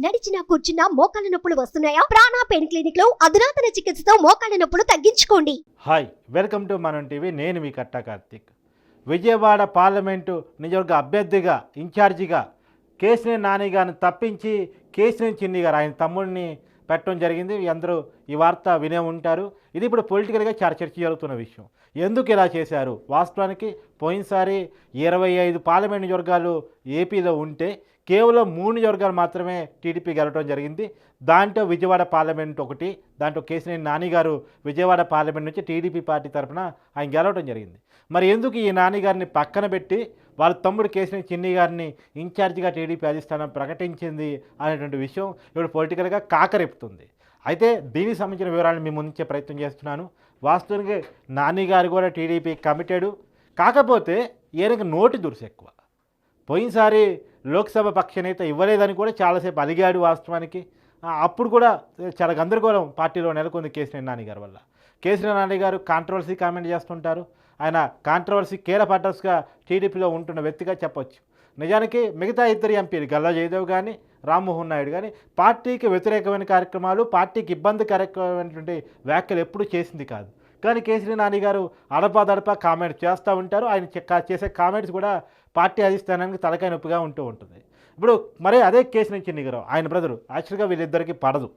నడిచినా కూర్చున్నా మోకాళ్ళ నొప్పులు వస్తున్నాయా? ప్రాణ పెయిన్ క్లినిక్ లో అధునాతన చికిత్సతో మోకాళ్ళ నొప్పులు తగ్గించుకోండి. హాయ్, వెల్కమ్ టు మనం టీవీ. నేను మీ కట్టా కార్తీక్. విజయవాడ పార్లమెంటు నియోజకవర్గ అభ్యర్థిగా ఇన్ఛార్జిగా కేశినేని నాని గారిని తప్పించి కేశినేని చిన్ని గారు ఆయన తమ్ముడిని పెట్టడం జరిగింది. అందరూ ఈ వార్త వినే ఉంటారు. ఇది ఇప్పుడు పొలిటికల్గా చాలా చర్చ జరుగుతున్న విషయం. ఎందుకు ఇలా చేశారు? వాస్తవానికి పోయినసారి 25 పార్లమెంట్ నియోజకవర్గాలు ఏపీలో ఉంటే కేవలం 3 నియోజకవర్గాలు మాత్రమే టీడీపీ గెలవడం జరిగింది. దాంట్లో విజయవాడ పార్లమెంట్ ఒకటి. దాంట్లో కేశినేని నాని గారు విజయవాడ పార్లమెంట్ నుంచి టీడీపీ పార్టీ తరఫున ఆయన గెలవడం జరిగింది. మరి ఎందుకు ఈ నాని గారిని పక్కన పెట్టి వాళ్ళ తమ్ముడు కేశినేని చిన్ని గారిని ఇన్ఛార్జిగా టీడీపీ అధిష్టానం ప్రకటించింది అనేటువంటి విషయం ఇప్పుడు పొలిటికల్గా కాకరేపుతుంది. అయితే దీనికి సంబంధించిన వివరాలను మీ ముందుంచే ప్రయత్నం చేస్తున్నాను. వాస్తవానికి నాని గారు కూడా టీడీపీ కమిటెడ్, కాకపోతే ఈయనకి నోటి దురుసు ఎక్కువ. పోయినసారి లోక్సభ పక్ష నేత ఇవ్వలేదని కూడా చాలాసేపు అలిగాడు. వాస్తవానికి అప్పుడు కూడా చాలా గందరగోళం పార్టీలో నెలకొంది కేశినేని నాని గారి వల్ల. కేశినేని నాని గారు కాంట్రవర్సీ కామెంట్ చేస్తుంటారు. ఆయన కాంట్రవర్సీ కీలక పార్టర్స్గా టీడీపీలో ఉంటున్న వ్యక్తిగా చెప్పొచ్చు. నిజానికి మిగతా ఇద్దరు ఎంపీలు గల్లా జయదేవ్ కానీ రామ్మోహన్ నాయుడు కానీ పార్టీకి వ్యతిరేకమైన కార్యక్రమాలు, పార్టీకి ఇబ్బందికరమైనటువంటి వ్యాఖ్యలు ఎప్పుడూ చేసింది కాదు. కానీ కేశినేని నాని గారు అడపాదడపా కామెంట్ చేస్తూ ఉంటారు. ఆయన చేసే కామెంట్స్ కూడా పార్టీ అధిష్టానానికి తలకాయ నొప్పిగా ఉంటూ ఉంటుంది. ఇప్పుడు అదే కేశినేని చిన్ని గారు ఆయన బ్రదరు. యాక్చువల్గా వీళ్ళిద్దరికీ పడదు,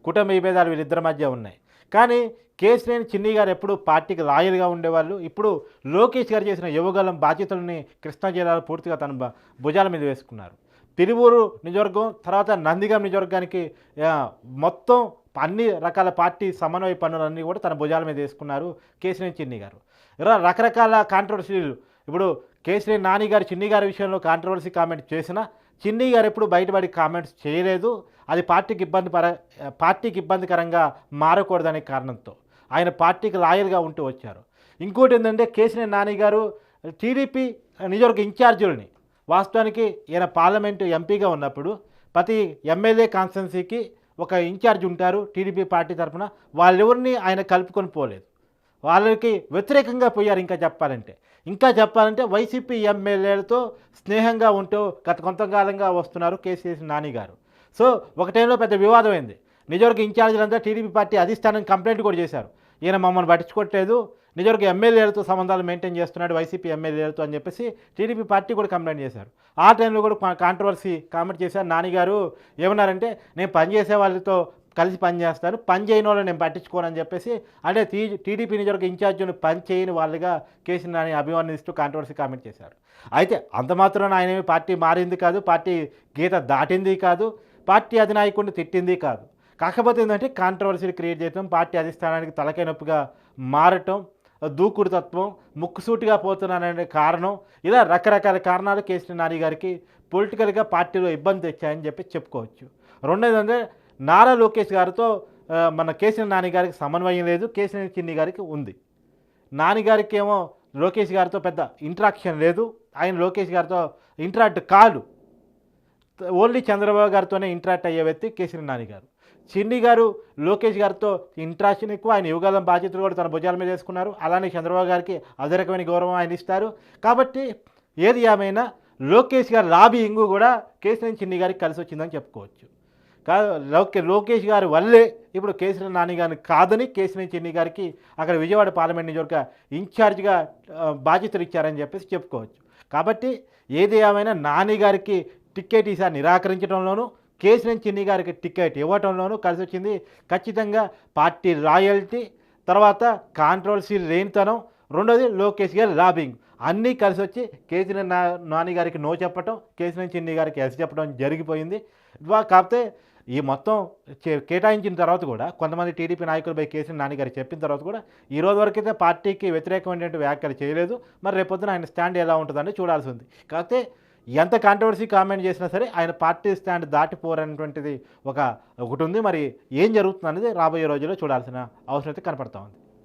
కుటుంబ విభేదాలు వీళ్ళిద్దరి మధ్య ఉన్నాయి. కానీ కేశినేని చిన్ని గారు ఎప్పుడు పార్టీకి లాయల్గా ఉండేవాళ్ళు. ఇప్పుడు లోకేష్ గారు చేసిన యువగలం బాధ్యతలని కృష్ణా జిల్లాలో పూర్తిగా తన భుజాల మీద వేసుకున్నారు. తిరువూరు నియోజకవర్గం తర్వాత నందిగాం నియోజకవర్గానికి మొత్తం అన్ని రకాల పార్టీ సమన్వయ పనులన్నీ కూడా తన భుజాల మీద వేసుకున్నారు కేశినేని చిన్ని గారు. ఇలా రకరకాల కాంట్రవర్సీలు ఇప్పుడు కేశినేని నాని గారు చిన్ని గారి విషయంలో కాంట్రవర్సీ కామెంట్ చేసినా చిన్ని గారు ఎప్పుడు బయటపడి కామెంట్స్ చేయలేదు. అది పార్టీకి ఇబ్బందికరంగా మారకూడదనే కారణంతో ఆయన పార్టీకి లాయల్గా ఉంటూ వచ్చారు. ఇంకోటి ఏంటంటే కేశినేని నాని గారు టీడీపీ నియోజకవర్గ ఇన్ఛార్జీలని, వాస్తవానికి ఈయన పార్లమెంటు ఎంపీగా ఉన్నప్పుడు ప్రతి ఎమ్మెల్యే కాన్స్టిట్యున్సీకి ఒక ఇన్ఛార్జ్ ఉంటారు టీడీపీ పార్టీ తరఫున. వాళ్ళెవరిని ఆయన కలుపుకొని పోలేదు, వాళ్ళకి వ్యతిరేకంగా పోయారు. ఇంకా చెప్పాలంటే వైసీపీ ఎమ్మెల్యేలతో స్నేహంగా ఉంటూ గత కొంతకాలంగా వస్తున్నారు కేశినేని నాని గారు. సో ఒక టైంలో పెద్ద వివాదం అయింది. నియోజకవర్గ ఇన్ఛార్జీలంతా టీడీపీ పార్టీ అధిష్టానం కంప్లైంట్ కూడా చేశారు. ఈయన మమ్మల్ని పట్టించుకోవట్లేదు, నియోజకవర్గ ఎమ్మెల్యేలతో సంబంధాలు మెయింటైన్ చేస్తున్నాడు వైసీపీ ఎమ్మెల్యేలతో అని చెప్పేసి టీడీపీ పార్టీ కూడా కంప్లైంట్ చేశారు. ఆ టైంలో కూడా కాంట్రవర్సీ కామెంట్ చేశారు. నాని గారు ఏమన్నారంటే, నేను పనిచేసే వాళ్ళతో కలిసి పనిచేస్తాను, పని చేయని వాళ్ళని నేను పట్టించుకోనని చెప్పేసి, అంటే టీడీపీ నియోజకవర్గ ఇన్ఛార్జీని పని చేయని వాళ్ళుగా కేశినేని నాని అభివర్ణిస్తూ కాంట్రవర్సీ కామెంట్ చేశారు. అయితే అంత మాత్రాన ఆయన పార్టీ మారింది కాదు, పార్టీ గీత దాటింది కాదు, పార్టీ అధినాయకుడిని తిట్టింది కాదు. కాకపోతే ఏంటంటే కాంట్రవర్సీలు క్రియేట్ చేయడం, పార్టీ అధిష్టానానికి తలకాయ నొప్పిగా మారటం, దూకుడు తత్వం, ముక్కుసూటిగా పోతున్నాననే కారణం, ఇలా రకరకాల కారణాలు కేశినేని నాని గారికి పొలిటికల్గా పార్టీలో ఇబ్బంది తెచ్చాయని చెప్పి చెప్పుకోవచ్చు. రెండోది అంటే నారా లోకేష్ గారితో మన కేశినేని నాని గారికి సమన్వయం లేదు, కేశినేని చిన్ని గారికి ఉంది. నాని గారికి ఏమో లోకేష్ గారితో పెద్ద ఇంటరాక్షన్ లేదు, ఆయన లోకేష్ గారితో ఇంటరాక్ట్ కాదు, ఓన్లీ చంద్రబాబు గారితోనే ఇంటరాక్ట్ అయ్యే వ్యక్తి కేశినేని నాని గారు. చిన్ని గారు లోకేష్ గారితో ఇంట్రాక్షన్ ఎక్కువ, ఆయన యువగలం బాధ్యతలు కూడా తన భుజాల మీద వేసుకున్నారు. అలానే చంద్రబాబు గారికి అదే రకమైన గౌరవం ఆయన ఇస్తారు. కాబట్టి ఏది ఏమైనా లోకేష్ గారి లాబింగ్ కూడా కేశినేని చిన్ని గారికి కలిసి వచ్చిందని చెప్పుకోవచ్చు. లోకేష్ గారి వల్లే ఇప్పుడు కేశినేని నాని గారిని కాదని కేశినేని చిన్ని గారికి అక్కడ విజయవాడ పార్లమెంట్ నియోజకవర్గ ఇన్ఛార్జిగా బాధ్యతలు ఇచ్చారని చెప్పేసి చెప్పుకోవచ్చు. కాబట్టి ఏది ఏమైనా నాని గారికి టికెట్ ఈసారి నిరాకరించడంలోనూ, కేశినేని చిన్ని గారికి టికెట్ ఇవ్వటంలోనూ కలిసి వచ్చింది. ఖచ్చితంగా పార్టీ రాయల్టీ, తర్వాత కాంట్రవర్సీ లేనితనం, రెండోది లోకేష్ గారి లాబింగ్ అన్నీ కలిసి వచ్చి కేశినేని నాని గారికి నో చెప్పటం, కేశినేని చిన్ని గారికి ఎస్ చెప్పడం జరిగిపోయింది. కాకపోతే ఈ మొత్తం కేటాయించిన తర్వాత కూడా కొంతమంది టీడీపీ నాయకులపై కేశినేని నాని గారికి చెప్పిన తర్వాత కూడా ఈ రోజు వరకైతే పార్టీకి వ్యతిరేకమైనటువంటి వ్యాఖ్యలు చేయలేదు. మరి రేపొద్దున ఆయన స్టాండ్ ఎలా ఉంటుందని చూడాల్సి ఉంది. కాకపోతే ఎంత కాంట్రవర్సీ కామెంట్ చేసినా సరే ఆయన పార్టీ స్టాండ్ దాటిపోరనేటువంటిది ఒకటి ఉంది. మరి ఏం జరుగుతుంది అనేది రాబోయే రోజుల్లో చూడాల్సిన అవసరం అయితే కనపడతా ఉంది.